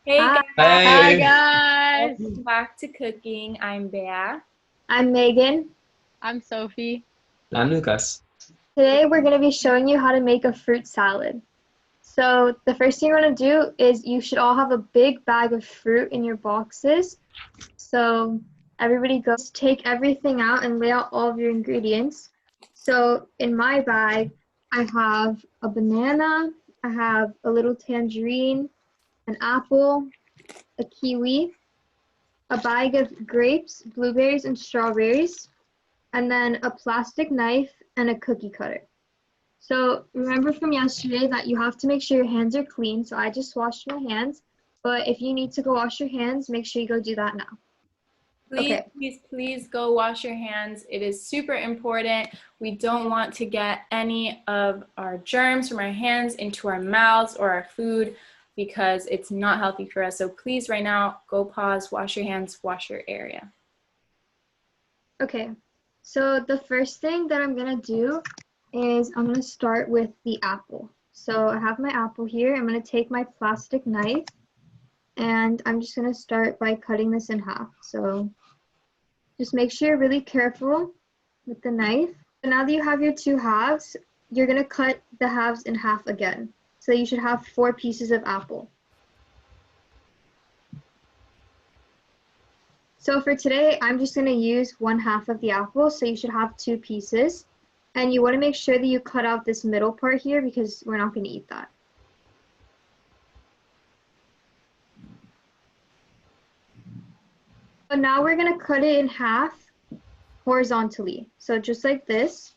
Hey Hi, Hi guys, guys! welcome back to cooking. I'm Bea. I'm Megan. I'm Sophie. I'm Lucas. Today we're going to be showing you how to make a fruit salad. So the first thing you want to do is you should all have a big bag of fruit in your boxes. So everybody goes take everything out and lay out all of your ingredients. So in my bag, I have a banana, I have a little tangerine, an apple, a kiwi, a bag of grapes, blueberries, and strawberries, and then a plastic knife and a cookie cutter. So remember from yesterday that you have to make sure your hands are clean. So I just washed my hands, but if you need to go wash your hands, make sure you go do that now. Please, Okay, please, please go wash your hands. It is super important. We don't want to get any of our germs from our hands into our mouths or our food because it's not healthy for us. So please, right now, go pause, wash your hands, wash your area. okay. So the first thing that I'm gonna do is I'm gonna start with the apple. So I have my apple here. I'm gonna take my plastic knife and I'm just gonna start by cutting this in half. So just make sure you're really careful with the knife. So now that you have your two halves, you're gonna cut the halves in half again. So you should have 4 pieces of apple. So for today, I'm just gonna use 1/2 of the apple, so you should have 2 pieces. And you wanna make sure that you cut out this middle part here because we're not gonna eat that. So now we're gonna cut it in half horizontally. So just like this.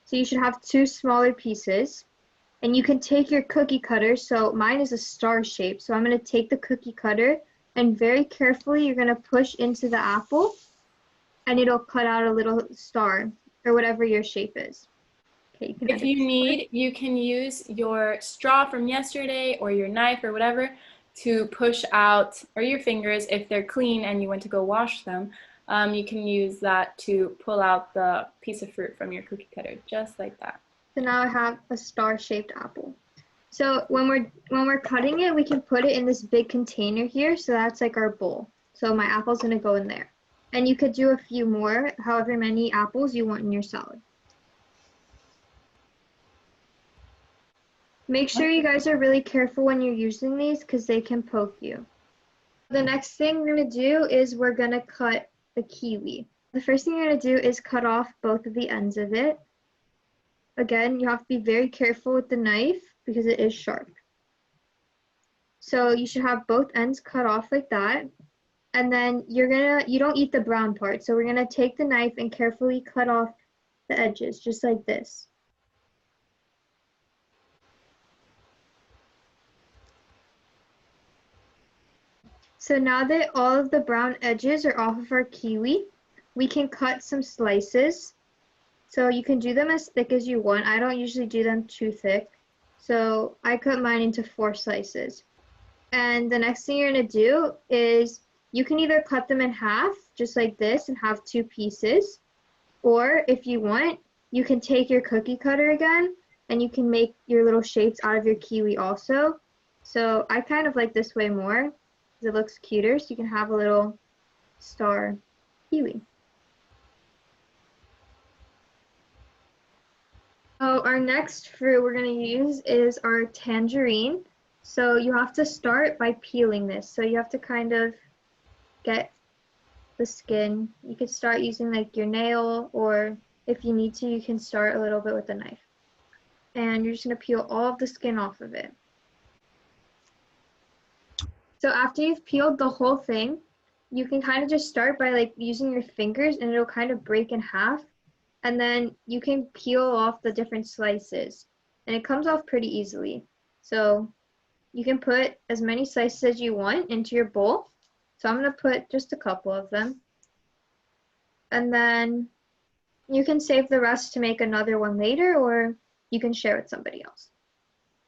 So you should have 2 smaller pieces. And you can take your cookie cutter, so mine is a star shape, so I'm going to take the cookie cutter and very carefully you're going to push into the apple and it'll cut out a little star or whatever your shape is. Okay, you can If edit you this part. need, you can use your straw from yesterday or your knife or whatever to push out, or your fingers if they're clean and you went to go wash them. You can use that to pull out the piece of fruit from your cookie cutter, just like that. So now I have a star-shaped apple. So when we're cutting it, we can put it in this big container here, so that's like our bowl. So my apple's going to go in there. And you could do a few more, however many apples you want in your salad. Make sure you guys are really careful when you're using these because they can poke you. The next thing we're going to do is we're going to cut the kiwi. The first thing you're going to do is cut off both of the ends of it. Again, you have to be very careful with the knife because it is sharp. So you should have both ends cut off like that. And then you don't eat the brown part. So we're going to take the knife and carefully cut off the edges just like this. So now that all of the brown edges are off of our kiwi, we can cut some slices. So you can do them as thick as you want. I don't usually do them too thick. So I cut mine into 4 slices. And the next thing you're going to do is you can either cut them in half, just like this, and have 2 pieces. Or if you want, you can take your cookie cutter again, and you can make your little shapes out of your kiwi also. So I kind of like this way more because it looks cuter, so you can have a little star kiwi. So our next fruit we're going to use is our tangerine. So you have to start by peeling this. So you have to kind of get the skin. You could start using like your nail, or if you need to, you can start a little bit with a knife. And you're just going to peel all of the skin off of it. So after you've peeled the whole thing, you can kind of just start by like using your fingers and it'll kind of break in half. And then you can peel off the different slices. And it comes off pretty easily. So you can put as many slices as you want into your bowl. So I'm going to put just a couple of them. And then you can save the rest to make another one later, or you can share with somebody else.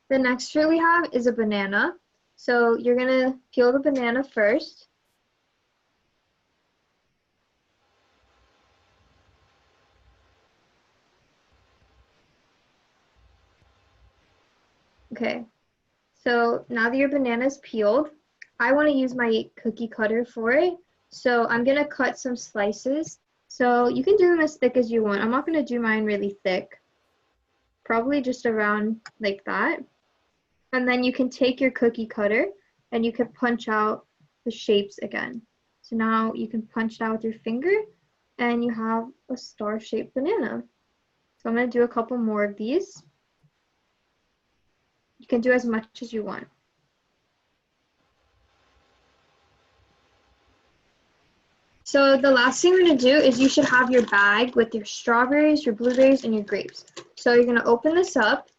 The next fruit we have is a banana. So you're going to peel the banana first. Okay, So now that your banana is peeled, I want to use my cookie cutter for it. So I'm going to cut some slices. So you can do them as thick as you want. I'm not going to do mine really thick. Probably just around like that. And then you can take your cookie cutter and you can punch out the shapes again. So now you can punch it out with your finger and you have a star-shaped banana. So I'm going to do a couple more of these. You can do as much as you want. So the last thing we're going to do is you should have your bag with your strawberries, your blueberries, and your grapes. So you're going to open this up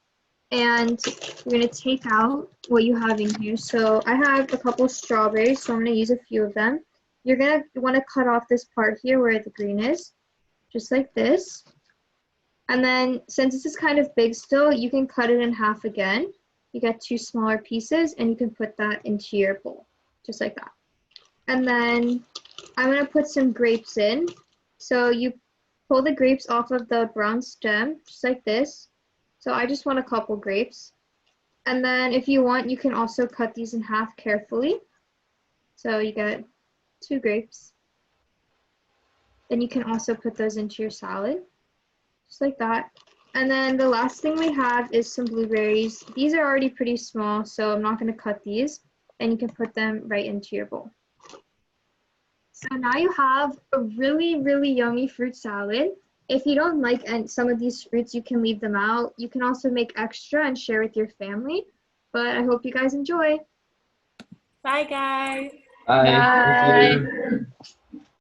and you're going to take out what you have in here. So I have a couple strawberries, so I'm going to use a few of them. You're going to want to cut off this part here where the green is, just like this. And then since this is kind of big still, you can cut it in half again. You get 2 smaller pieces and you can put that into your bowl, just like that. And then I'm going to put some grapes in. So you pull the grapes off of the brown stem, just like this. So I just want a couple grapes. And then if you want, you can also cut these in half carefully. So you get 2 grapes. Then you can also put those into your salad, just like that. And then the last thing we have is some blueberries. These are already pretty small, so I'm not going to cut these. And you can put them right into your bowl. So now you have a really, really yummy fruit salad. If you don't like some of these fruits, you can leave them out. You can also make extra and share with your family. But I hope you guys enjoy. Bye, guys. Bye. Bye. Thank you.